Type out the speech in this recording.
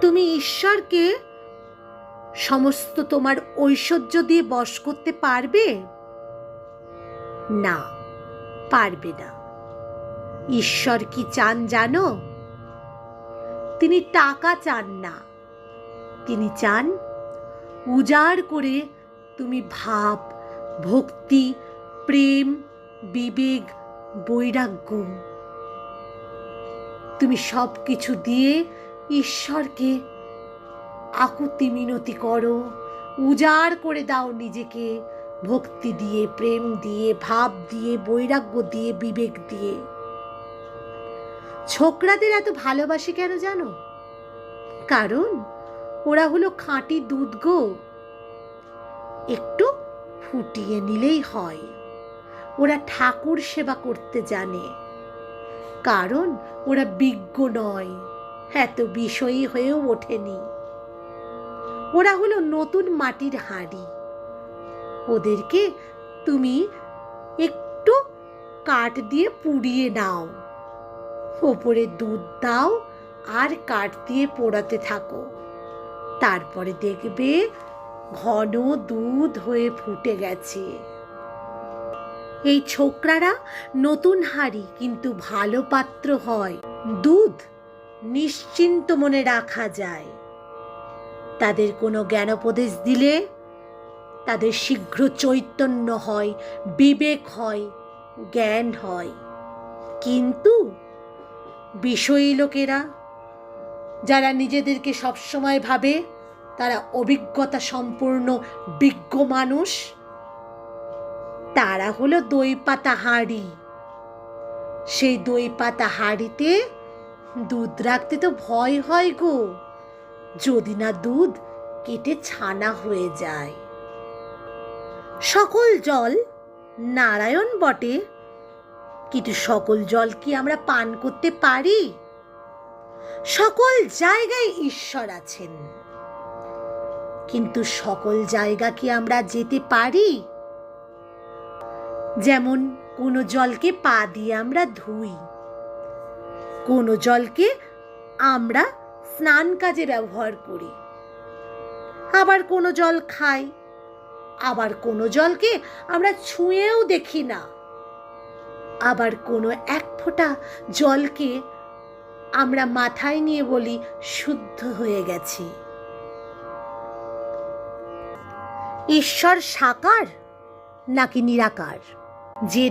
তুমি ঈশ্বরকে সমস্ত তোমার ঐশ্বর্য দিয়ে বশ করতে পারবে না, পারবে না। ঈশ্বর কি চান জানো? তিনি টাকা চান না, তিনি চান উজাড় করে তুমি ভাব, ভক্তি, প্রেম, বিবেক, বৈরাগ্য, তুমি সব কিছু দিয়ে ঈশ্বরকে আকুতি মিনতি করো, উজাড় করে দাও নিজেকে, ভক্তি দিয়ে, প্রেম দিয়ে, ভাব দিয়ে, বৈরাগ্য দিয়ে, বিবেক দিয়ে। ছোকরাদের এত ভালোবাসে কেন জানো? কারণ ওরা হলো খাঁটি দুধ গো, একটু ফুটিয়ে নিলেই হয়। ওরা ঠাকুর সেবা করতে জানে, কারণ ওরা বিজ্ঞ নয়, এত বিষয়ী হয়েও ওঠেনি। ওরা হলো নতুন মাটির হাঁড়ি, ওদেরকে তুমি একটু কাঠ দিয়ে পুড়িয়ে নাও, ওপরে দুধ দাও আর কাঠ দিয়ে পোড়াতে থাকো, তারপরে দেখবে ঘন দুধ হয়ে ফুটে গেছে। এই ছোকরারা নতুন হাঁড়ি, কিন্তু ভালো পাত্র হয়। দুধ নিশ্চিন্ত মনে রাখা যায়। তাদের কোনো জ্ঞানোপদেশ দিলে তাদের শীঘ্র চৈতন্য হয়, বিবেক হয়, জ্ঞান হয়। কিন্তু বিষয়ী লোকেরা, যারা নিজেদেরকে সবসময় ভাবে তারা অভিজ্ঞতা সম্পূর্ণ বিজ্ঞ মানুষ, তারা হলো দই পাতা হাঁড়ি। সেই দই পাতা হাঁড়িতে দুধ রাখতে তো ভয় হয় গো, যদি না দুধ কেটে ছানা হয়ে যায়। সকল জল নারায়ণ বটে, কিন্তু সকল জল কি আমরা পান করতে পারি? সকল জায়গায় ঈশ্বর আছেন, কিন্তু সকল জায়গা কি আমরা যেতে পারি? যেমন কোনো জলকে পা দিয়ে আমরা ধুই, কোনো জলকে আমরা স্নান কাজে ব্যবহার করি, আবার কোনো জল খাই, আবার কোনো জলকে আমরা ছুঁয়েও দেখি না, আবার কোনো এক ফোঁটা জলকে আমরা মাথায় নিয়ে বলি শুদ্ধ হয়ে গেছি। ঈশ্বর সাকার নাকি নিরাকার? যে